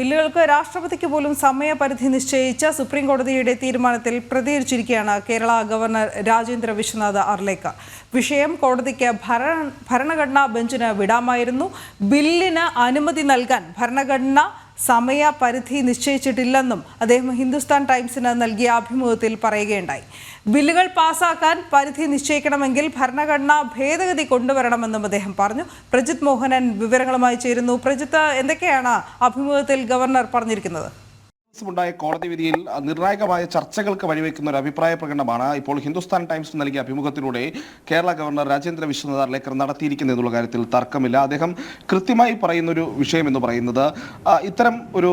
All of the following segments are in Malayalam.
ബില്ലുകൾക്ക് രാഷ്ട്രപതിക്ക് പോലും സമയപരിധി നിശ്ചയിച്ച സുപ്രീം കോടതിയുടെ തീരുമാനത്തിൽ പ്രതികരിച്ചിരിക്കുകയാണ് കേരള ഗവർണർ രാജേന്ദ്ര വിശ്വനാഥ് അർലേക്കർ. വിഷയം കോടതിക്ക് ഭരണഘടനാ ബെഞ്ചിന് വിടാമായിരുന്നു. ബില്ലിന് അനുമതി നൽകാൻ ഭരണഘടന സമയപരിധി നിശ്ചയിച്ചിട്ടില്ലെന്നും അദ്ദേഹം ഹിന്ദുസ്ഥാൻ ടൈംസിന് നൽകിയ അഭിമുഖത്തിൽ പറയുകയുണ്ടായി. ബില്ലുകൾ പാസാക്കാൻ പരിധി നിശ്ചയിക്കണമെങ്കിൽ ഭരണഘടനാ ഭേദഗതി കൊണ്ടുവരണമെന്നും അദ്ദേഹം പറഞ്ഞു. പ്രജിത് മോഹനൻ വിവരങ്ങളുമായി ചേരുന്നു. പ്രജിത്ത്, എന്തൊക്കെയാണ് അഭിമുഖത്തിൽ ഗവർണർ പറഞ്ഞിരിക്കുന്നത്? ായ കോടതി വിധിയിൽ നിർണായകമായ ചർച്ചകൾക്ക് വഴിവെക്കുന്ന ഒരു അഭിപ്രായ പ്രകടനമാണ് ഇപ്പോൾ ഹിന്ദുസ്ഥാൻ ടൈംസ് നൽകിയ അഭിമുഖത്തിലൂടെ കേരള ഗവർണർ രാജേന്ദ്ര വിശ്വനാഥ് അർലേക്കർ നടത്തിയിരിക്കുന്നത് എന്നുള്ള കാര്യത്തിൽ തർക്കമില്ല. അദ്ദേഹം കൃത്യമായി പറയുന്നൊരു വിഷയം എന്ന് പറയുന്നത് ഇത്തരം ഒരു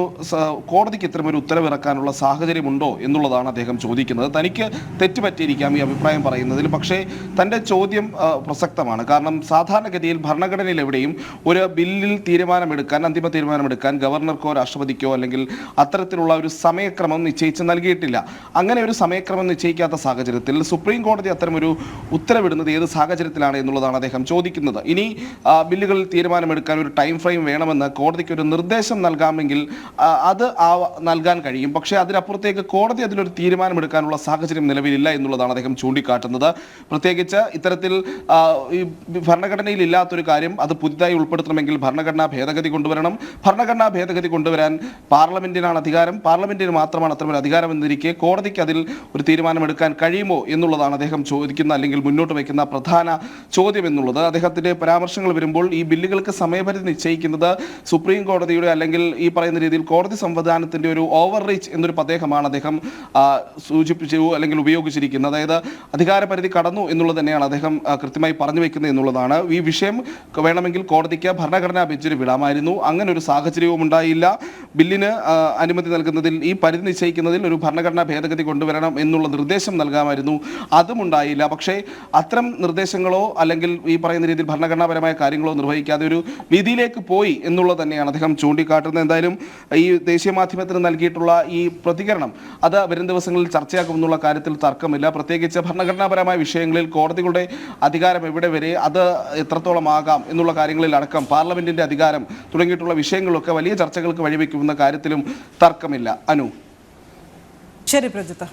കോടതിക്ക് ഇത്തരം ഒരു ഉത്തരവിറക്കാനുള്ള സാഹചര്യമുണ്ടോ എന്നുള്ളതാണ് അദ്ദേഹം ചോദിക്കുന്നത്. തനിക്ക് തെറ്റുപറ്റിയിരിക്കാം ഈ അഭിപ്രായം പറയുന്നതിൽ, പക്ഷേ തൻ്റെ ചോദ്യം പ്രസക്തമാണ്. കാരണം സാധാരണഗതിയിൽ ഭരണഘടനയിൽ എവിടെയും ഒരു ബില്ലിൽ അന്തിമ തീരുമാനമെടുക്കാൻ ഗവർണർക്കോ രാഷ്ട്രപതിക്കോ അല്ലെങ്കിൽ അത്തരത്തിലുള്ള ഒരു സമയക്രമം നിശ്ചയിച്ച് നൽകിയിട്ടില്ല. അങ്ങനെ ഒരു സമയക്രമം നിശ്ചയിക്കാത്ത സാഹചര്യത്തിൽ സുപ്രീം കോടതി അത്തരമൊരു ഉത്തരവിടുന്നത് ഏത് സാഹചര്യത്തിലാണ് എന്നുള്ളതാണ് അദ്ദേഹം ചോദിക്കുന്നത്. ഇനി ബില്ലുകളിൽ തീരുമാനമെടുക്കാൻ ഒരു ടൈം ഫ്രെയിം വേണമെന്ന് കോടതിക്ക് ഒരു നിർദ്ദേശം നൽകാമെങ്കിൽ അത് നൽകാൻ കഴിയും. പക്ഷേ അതിനപ്പുറത്തേക്ക് കോടതി അതിലൊരു തീരുമാനമെടുക്കാനുള്ള സാഹചര്യം നിലവിലില്ല എന്നുള്ളതാണ് അദ്ദേഹം ചൂണ്ടിക്കാട്ടുന്നത്. പ്രത്യേകിച്ച് ഇത്തരത്തിൽ ഈ ഭരണഘടനയിൽ ഇല്ലാത്തൊരു കാര്യം അത് പുതുതായി ഉൾപ്പെടുത്തണമെങ്കിൽ ഭരണഘടനാ ഭേദഗതി കൊണ്ടുവരണം. ഭരണഘടനാ ഭേദഗതി കൊണ്ടുവരാൻ പാർലമെന്റിനാണ് അധികാരം. പാർലമെന്റിന് മാത്രമാണ് അത്തരമൊരു അധികാരം എന്നിരിക്കെ കോടതിക്ക് അതിൽ ഒരു തീരുമാനമെടുക്കാൻ കഴിയുമോ എന്നുള്ളതാണ് അദ്ദേഹം ചോദിക്കുന്ന അല്ലെങ്കിൽ മുന്നോട്ട് വയ്ക്കുന്ന പ്രധാന ചോദ്യം എന്നുള്ളത്. അദ്ദേഹത്തിന്റെ പരാമർശങ്ങൾ വരുമ്പോൾ ഈ ബില്ലുകൾക്ക് സമയപരിധി നിശ്ചയിക്കുന്നത് സുപ്രീം കോടതിയുടെ അല്ലെങ്കിൽ ഈ പറയുന്ന രീതിയിൽ കോടതി സംവിധാനത്തിന്റെ ഒരു ഓവർ റീച്ച് എന്നൊരു പദ്ദേഹമാണ് അദ്ദേഹം സൂചിപ്പിച്ചു അല്ലെങ്കിൽ ഉപയോഗിച്ചിരിക്കുന്നത്. അതായത് അധികാരപരിധി കടന്നു എന്നുള്ളത് തന്നെയാണ് അദ്ദേഹം കൃത്യമായി പറഞ്ഞു വെക്കുന്നത് എന്നുള്ളതാണ്. ഈ വിഷയം വേണമെങ്കിൽ കോടതിക്ക് ഭരണഘടനാ ബെഞ്ചിന് വിടാമായിരുന്നു. അങ്ങനെ ഒരു സാഹചര്യവും ഉണ്ടായില്ല. ബില്ലിന് അനുമതി നൽകുന്നതിൽ ഈ പരിധി നിശ്ചയിക്കുന്നതിൽ ഒരു ഭരണഘടനാ ഭേദഗതി കൊണ്ടുവരണം എന്നുള്ള നിർദ്ദേശം നൽകാമായിരുന്നു. അതും ഉണ്ടായില്ല. പക്ഷേ അത്തരം നിർദ്ദേശങ്ങളോ അല്ലെങ്കിൽ ഈ പറയുന്ന രീതിയിൽ ഭരണഘടനാപരമായ കാര്യങ്ങളോ നിർവഹിക്കാതെ ഒരു വിധിയിലേക്ക് പോയി എന്നുള്ളത് തന്നെയാണ് അദ്ദേഹം ചൂണ്ടിക്കാട്ടുന്നത്. എന്തായാലും ഈ ദേശീയ മാധ്യമത്തിന് നൽകിയിട്ടുള്ള ഈ പ്രതികരണം അത് വരും ദിവസങ്ങളിൽ ചർച്ചയാക്കുമെന്നുള്ള കാര്യത്തിൽ തർക്കമില്ല. പ്രത്യേകിച്ച് ഭരണഘടനാപരമായ വിഷയങ്ങളിൽ കോടതികളുടെ അധികാരം എവിടെ വരെ, അത് എത്രത്തോളം ആകാം എന്നുള്ള കാര്യങ്ങളിൽ അടക്കം പാർലമെന്റിന്റെ അധികാരം തുടങ്ങിയിട്ടുള്ള വിഷയങ്ങളൊക്കെ വലിയ ചർച്ചകൾക്ക് വഴിവെക്കുമെന്ന കാര്യത്തിലും തർക്കമില്ല. അനു. ശരി പ്രജിത്ത്.